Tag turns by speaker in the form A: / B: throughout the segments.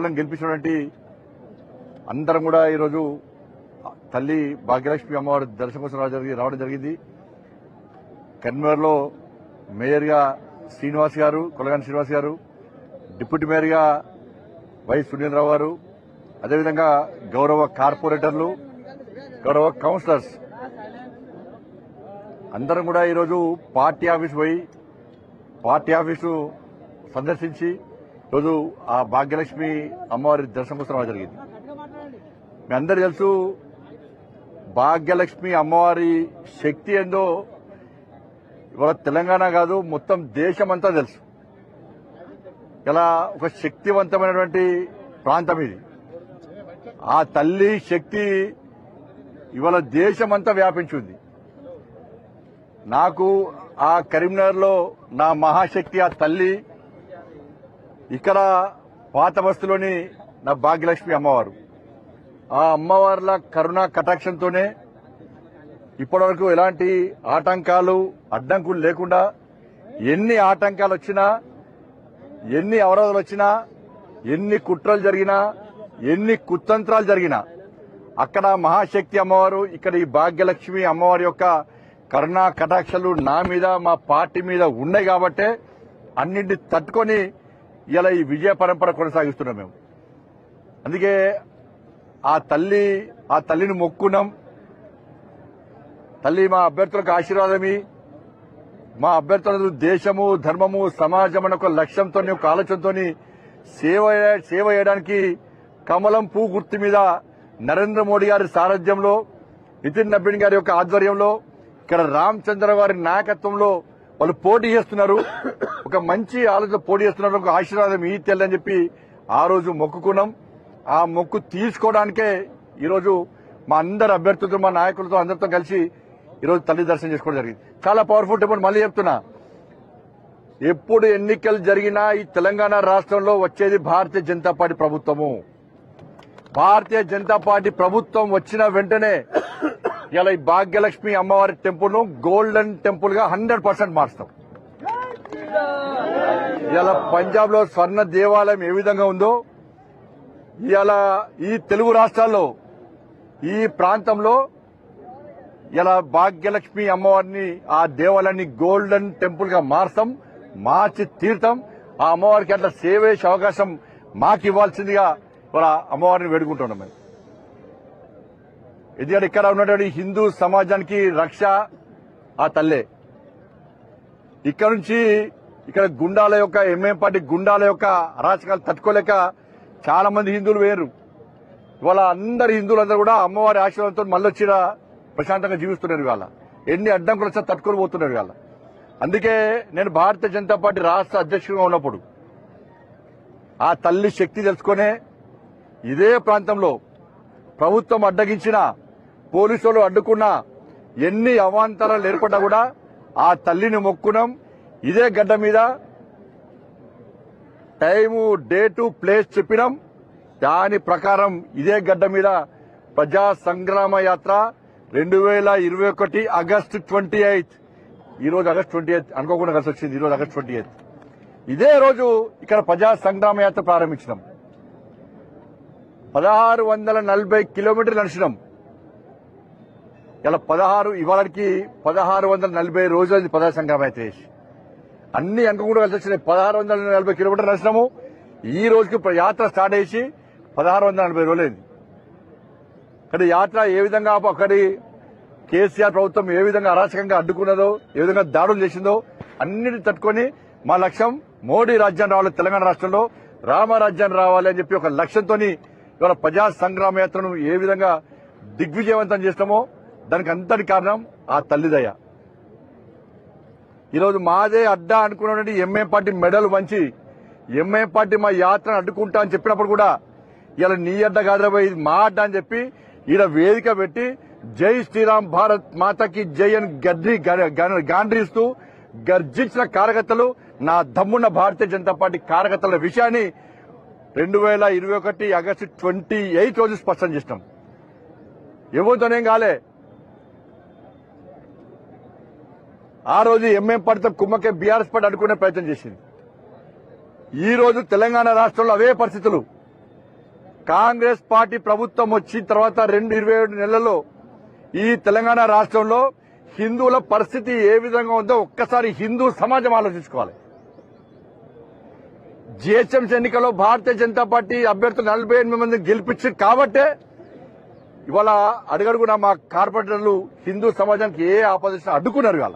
A: ఓట్లను గెలిపించినటువంటి అందరం కూడా ఈరోజు తల్లి భాగ్యలక్ష్మి అమ్మవారి దర్శనం కోసం రావడం జరిగింది. కన్వీనర్లో మేయర్గా శ్రీనివాస్ గారు, కొలగాని శ్రీనివాస్ గారు, డిప్యూటీ మేయర్గా వై సునీల్ గారు, అదేవిధంగా గౌరవ కార్పొరేటర్లు, గౌరవ కౌన్సిలర్స్ అందరం కూడా ఈరోజు పార్టీ ఆఫీస్ పోయి పార్టీ ఆఫీసు సందర్శించి ఈరోజు ఆ భాగ్యలక్ష్మి అమ్మవారి దర్శనం కోసం రావడం జరిగింది. మీ అందరూ తెలుసు భాగ్యలక్ష్మి అమ్మవారి శక్తి ఏందో ఇవాళ తెలంగాణ కాదు మొత్తం దేశమంతా తెలుసు. ఇలా ఒక శక్తివంతమైనటువంటి ప్రాంతం ఇది. ఆ తల్లి శక్తి ఇవాళ దేశమంతా వ్యాపించింది. నాకు ఆ కరీంనగర్లో నా మహాశక్తి ఆ తల్లి, ఇక్కడ పాత బస్తీలోని నా భాగ్యలక్ష్మి అమ్మవారు. ఆ అమ్మవార్ల కరుణా కటాక్షంతోనే ఇప్పటివరకు ఎలాంటి ఆటంకాలు అడ్డంకులు లేకుండా ఎన్ని ఆటంకాలు వచ్చినా, ఎన్ని అవరోధాలు వచ్చినా, ఎన్ని కుట్రలు జరిగినా, ఎన్ని కుతంత్రాలు జరిగినా అక్కడ మహాశక్తి అమ్మవారు, ఇక్కడ ఈ భాగ్యలక్ష్మి అమ్మవారి యొక్క కరుణా కటాక్షలు నా మీద మా పార్టీ మీద ఉన్నాయి కాబట్టే అన్నింటినీ తట్టుకొని ఇలా ఈ విజయ పరంపర కొనసాగిస్తున్నాం మేము. అందుకే ఆ తల్లిని మొక్కున్నాం. తల్లి మా అభ్యర్థులకు ఆశీర్వాదమి, మా అభ్యర్థులకు దేశము ధర్మము సమాజం అనే ఒక లక్ష్యంతో ఒక ఆలోచనతో సేవ చేయడానికి కమలం పూ గుర్తు మీద నరేంద్ర మోడీ గారి సారథ్యంలో, నితిన్ నబీన్ గారి యొక్క ఆధ్వర్యంలో, ఇక్కడ రామచంద్ర గారి నాయకత్వంలో వాళ్ళు పోటీ చేస్తున్నారు. ఒక మంచి ఆలోచన పోటీ చేస్తున్నారు. ఒక ఆశీర్వాదం ఈ తెల్లని చెప్పి ఆ రోజు మొక్కుకున్నాం. ఆ మొక్కు తీసుకోవడానికే ఈరోజు మా అందరు అభ్యర్థులతో, మా నాయకులతో అందరితో కలిసి ఈరోజు తల్లి దర్శనం చేసుకోవడం జరిగింది. చాలా పవర్ఫుల్ టెంపుల్. మళ్ళీ చెప్తున్నా, ఎప్పుడు ఎన్నికలు జరిగినా ఈ తెలంగాణ రాష్ట్రంలో వచ్చేది భారతీయ జనతా పార్టీ ప్రభుత్వము. భారతీయ జనతా పార్టీ ప్రభుత్వం వచ్చిన వెంటనే ఇలా ఈ భాగ్యలక్ష్మి అమ్మవారి టెంపుల్ ను గోల్డెన్ టెంపుల్ గా 100% మార్చుతాం. ఇలా పంజాబ్ లో స్వర్ణ దేవాలయం ఏ విధంగా ఉందో ఇలా ఈ తెలుగు రాష్ట్రాల్లో ఈ ప్రాంతంలో ఇలా భాగ్యలక్ష్మి అమ్మవారిని ఆ దేవాలయాన్ని గోల్డెన్ టెంపుల్ గా మార్చి తీర్థం. ఆ అమ్మవారికి అట్లా సేవ చేసే అవకాశం మాకు ఇవ్వాల్సిందిగా ఇలా అమ్మవారిని వేడుకుంటున్నాం మేము. ఎందుకంటే ఇక్కడ ఉన్నటువంటి హిందూ సమాజానికి రక్ష ఆ తల్లే. ఇక్కడ నుంచి ఇక్కడ గుండాల యొక్క ఎంఎం పార్టీ గుండాల యొక్క అరాచకాలు తట్టుకోలేక చాలా మంది హిందువులు వేరు. ఇవాళ అందరు హిందువులందరూ కూడా అమ్మవారి ఆశీర్వాదంతో మళ్ళీ వచ్చిన ప్రశాంతంగా జీవిస్తున్నారు. ఇవాళ ఎన్ని అడ్డంకులు వచ్చినా తట్టుకొని పోతున్నారు. ఇవాళ అందుకే నేను భారతీయ జనతా పార్టీ రాష్ట్ర అధ్యక్షుడిగా ఉన్నప్పుడు ఆ తల్లి శక్తి తెలుసుకునే ఇదే ప్రాంతంలో ప్రభుత్వం అడ్డగించినా, పోలీసులు అడ్డుకున్నా, ఎన్ని అవాంతరాలు ఏర్పడ్డా కూడా ఆ తల్లిని మొక్కున్నాం. ఇదే గడ్డ మీద టైము, డేటు, ప్లేస్ చెప్పినాం. దాని ప్రకారం ఇదే గడ్డ మీద ప్రజా సంగ్రామ యాత్ర 2021 ఆగస్టు 28. ఈ రోజు ఆగస్టు 28 అనుకోకుండా కలిసి వచ్చింది. ఈ రోజు ఆగస్టు 28 ఇదే రోజు ఇక్కడ ప్రజా సంగ్రామ యాత్ర ప్రారంభించినాం. 1640 కిలోమీటర్లు నడిచినాం. ఇలా ఇవాళకి 1640 రోజులు ప్రజా సంగ్రామ యాత్ర చేసి అన్ని అనుకోకుండా కలిసి వచ్చినాయి. 1640 కిలోమీటర్లు నడిచినాము. ఈ రోజుకి యాత్ర స్టార్ట్ చేసి 1640 రోజులైంది. కానీ యాత్ర ఏ విధంగా అక్కడి కేసీఆర్ ప్రభుత్వం ఏ విధంగా అరాచకంగా అడ్డుకున్నదో, ఏ విధంగా దాడులు చేసిందో అన్నిటిని తట్టుకొని మా లక్ష్యం మోడీ రాజ్యం రావాలి, తెలంగాణ రాష్ట్రంలో రామరాజ్యాన్ని రావాలి అని చెప్పి ఒక లక్ష్యంతో ఇవాళ ప్రజా సంగ్రామ యాత్రను ఏ విధంగా దిగ్విజయవంతం చేస్తామో దానికి అంతటి కారణం ఆ తల్లిదయ. ఈరోజు మాదే అడ్డా అనుకున్నటువంటి ఎంఐఎం పార్టీ మెడలు వంచి ఎంఐఎం పార్టీ మా యాత్రను అడ్డుకుంటా అని చెప్పినప్పుడు కూడా ఇలా నీ అడ్డ కాదురా ఇది మా అడ్డ అని చెప్పి ఈడ వేదిక పెట్టి జై శ్రీరామ్ భారత్ మాతకి జై అని గాండ్రిస్తూ గర్జించిన కార్యకర్తలు, నా దమ్మున్న భారతీయ జనతా పార్టీ కార్యకర్తల విషయాన్ని 2021 ఆగస్టు 28 రోజు స్పష్టం చేసినాం. ఎవరితోనేం కాలే. ఆ రోజు ఎంఎం పార్టీతో కుమ్మకే బీఆర్ఎస్ పార్టీ అడ్డుకునే ప్రయత్నం చేసింది. ఈ రోజు తెలంగాణ రాష్ట్రంలో అవే పరిస్థితులు. కాంగ్రెస్ పార్టీ ప్రభుత్వం వచ్చిన తర్వాత 27 నెలల్లో ఈ తెలంగాణ రాష్ట్రంలో హిందువుల పరిస్థితి ఏ విధంగా ఉందో ఒక్కసారి హిందూ సమాజం ఆలోచించుకోవాలి. జిహెచ్ఎంసీ ఎన్నికల్లో భారతీయ జనతా పార్టీ అభ్యర్థులు 48 మందిని గెలిపించారు కాబట్టే ఇవాళ అడుగడుగునా మా కార్పొరేటర్లు హిందూ సమాజానికి ఏ ఆపోజిషన్ అడ్డుకున్నారు ఇవాళ.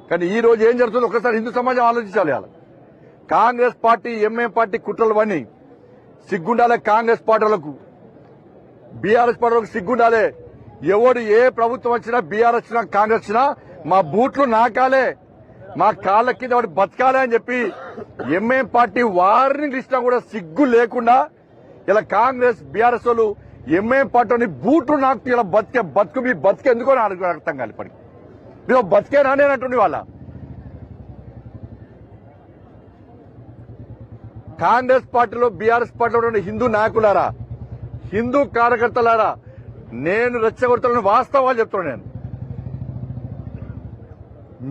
A: కానీ ఈ రోజు ఏం జరుగుతుందో ఒకసారి హిందూ సమాజం ఆలోచించాలి. ఇవాళ కాంగ్రెస్ పార్టీ ఎంఐఎం పార్టీ కుట్రలు సిగ్గుండాలే. కాంగ్రెస్ పార్టీలకు బీఆర్ఎస్ పార్టీలకు సిగ్గుండాలే. ఎవడు ఏ ప్రభుత్వం వచ్చినా బీఆర్ఎస్ వచ్చినా కాంగ్రెస్ వచ్చినా మా బూట్లు నాకాలే, మా కాళ్ళ కింద వాడు బతకాలే అని చెప్పి ఎంఐఎం పార్టీ వార్నింగ్ ఇచ్చినా కూడా సిగ్గు లేకుండా ఇలా కాంగ్రెస్ బీఆర్ఎస్ వాళ్ళు ఎంఐఎం పార్టీని బూట్లు నాకు ఇలా బతుకు మీ బతికెందుకో నాకు అర్థం కాదు. ఇప్పటికి మీరు బతికేనా నేను అంటుండే వాళ్ళ కాంగ్రెస్ పార్టీలో బీఆర్ఎస్ పార్టీలో ఉన్న హిందూ నాయకులారా, హిందూ కార్యకర్తలారా, నేను రెచ్చగొడతానని వాస్తవాలు చెప్తున్నాను. నేను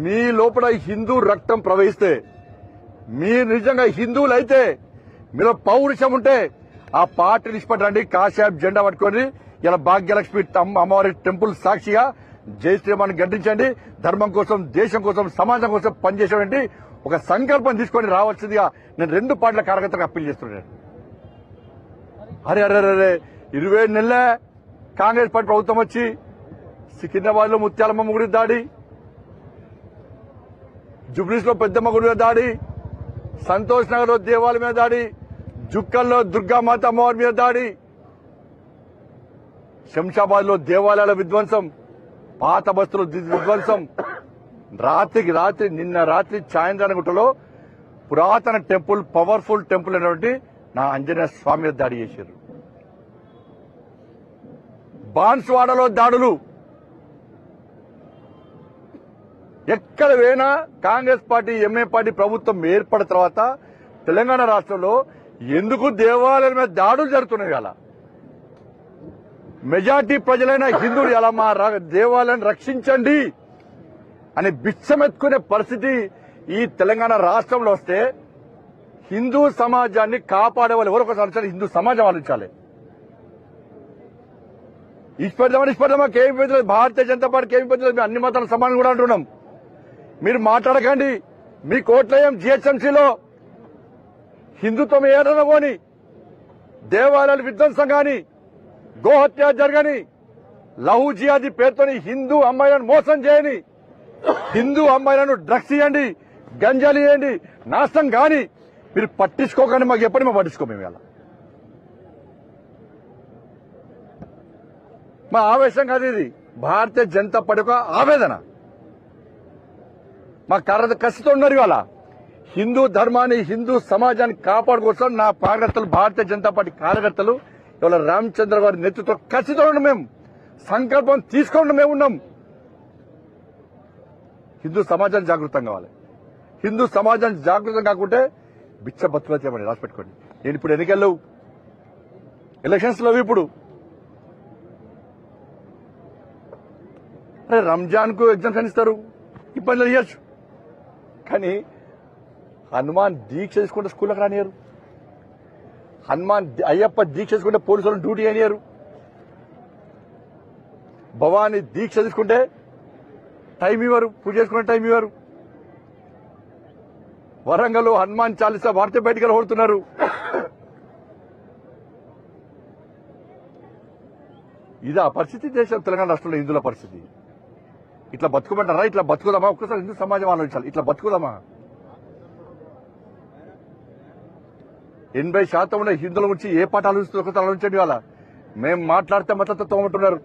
A: మీ లోపల హిందూ రక్తం ప్రవహిస్తే, మీరు నిజంగా హిందువులైతే, మీలో పౌరుషం ఉంటే ఆ పార్టీని ఇష్టపడండి. కాషాయం జెండా పట్టుకొని ఇలా భాగ్యలక్ష్మి అమ్మవారి టెంపుల్ సాక్షిగా జై శ్రీరామాన్ని గడ్డించండి. ధర్మం కోసం, దేశం కోసం, సమాజం కోసం పనిచేసేటువంటి ఒక సంకల్పం తీసుకొని రావాల్సిందిగా నేను 2 పార్టీల కార్యకర్తలకు అప్పీల్ చేస్తున్నాను. అరే 27 నెలలే కాంగ్రెస్ పార్టీ ప్రభుత్వం వచ్చి సికింద్రాబాద్ లో ముత్యాలమ్మ గుడి దాడి, జుబ్లీస్ లో పెద్దమ్మ గుడి మీద దాడి, సంతోష్ నగర్ లో దేవాలయం మీద దాడి, జుక్కల్లో దుర్గామాత అమ్మవారి మీద దాడి, శంషాబాద్ లో దేవాలయాల విధ్వంసం, పాత బస్తులు విధ్వంసం, రాత్రికి రాత్రి నిన్న రాత్రి చాయంద్రానగుట్టలో పురాతన టెంపుల్, పవర్ఫుల్ టెంపుల్ అయినటువంటి నా ఆంజనేయ స్వామి మీద దాడి చేశారు. బాన్స్వాడలో దాడులు. ఎక్కడ పోయినా కాంగ్రెస్ పార్టీ ఎంఐ పార్టీ ప్రభుత్వం ఏర్పడిన తర్వాత తెలంగాణ రాష్ట్రంలో ఎందుకు దేవాలయాల మీద దాడులు జరుగుతున్నాయి? అలా మెజార్టీ ప్రజలైన హిందువులు ఎలా మా దేవాలయాన్ని రక్షించండి అని బిచ్చమెత్తుకునే పరిస్థితి ఈ తెలంగాణ రాష్ట్రంలో వస్తే హిందూ సమాజాన్ని కాపాడే వాళ్ళు ఎవరో ఒకసారి హిందూ సమాజం ఆలోచించాలి. ఇష్టపడదామాకి ఏమి ఇబ్బంది లేదు, భారతీయ జనతా పార్టీకి ఏమి ఇబ్బంది లేదు, మేము అన్ని మతాల సమానం కూడా అంటున్నాం. మీరు మాట్లాడకండి. మీ కోట్లయం జిహెచ్ఎంసీలో హిందుత్వం ఏదైనా పోని, దేవాలయాల విధ్వంసం గాని, గోహత్య జరగని, లహు జిహాదీ పేరుతోని హిందూ అమ్మాయిలను మోసం చేయని, హిందూ అమ్మాయిలను డ్రగ్స్ ఇవ్వండి, గంజాలు ఇవ్వండి, నాశనం గాని మీరు పట్టించుకోకండి. మాకు ఎప్పటి మేము పట్టించుకోము. మేము ఇలా మా ఆవేశం కాదు, ఇది భారతీయ జనతా పార్టీ ఒక ఆవేదన. మా కసితో ఉన్నారు. ఇవాళ హిందూ ధర్మాన్ని, హిందూ సమాజాన్ని కాపాడుకోసం నా కార్యకర్తలు, భారతీయ జనతా పార్టీ కార్యకర్తలు ఇవాళ రామచంద్ర గారి నేతృత్వం కసితో ఉన్నాం. మేము సంకల్పం తీసుకోండి. మేము ఉన్నాం. హిందూ సమాజాన్ని జాగృతం కావాలి. హిందూ సమాజాన్ని జాగృతం కాకుంటే బిచ్చ బతుకులు చేయమని రాసి పెట్టుకోండి. నేను ఇప్పుడు ఎన్నికల్లో ఎలక్షన్స్ లో ఇప్పుడు రంజాన్ కు ఎగ్జామ్షన్ ఇస్తారు, ఇబ్బందులు చేయొచ్చు. కానీ హనుమాన్ దీక్ష తీసుకుంటే స్కూళ్ళకి రానియరు, అయ్యప్ప దీక్ష తీసుకుంటే పోలీసులను డ్యూటీ అయినారు, భవానీ దీక్ష తీసుకుంటే టైం ఇవ్వరు, పూజ చేసుకునే టైం ఇవ్వరు. వరంగల్ హనుమాన్ చాలీసా వాడితే బయటికి వెళ్ళబడుతున్నారు. ఇదా పరిస్థితి దేశం తెలంగాణ రాష్ట్రంలో హిందువుల పరిస్థితి. ఇట్లా బతుకోమంటారా? ఇట్లా బతుకుదామా? ఒక్కసారి హిందూ సమాజం ఆలోచించాలి. ఇట్లా బతుకుదామా? 80% ఉన్న హిందువుల గురించి ఏ పాట ఆలోచిస్తుంది ఒకసారి ఆలోచించండి. వాళ్ళ మేము మాట్లాడితే మతత్వం తోమంటున్నారు.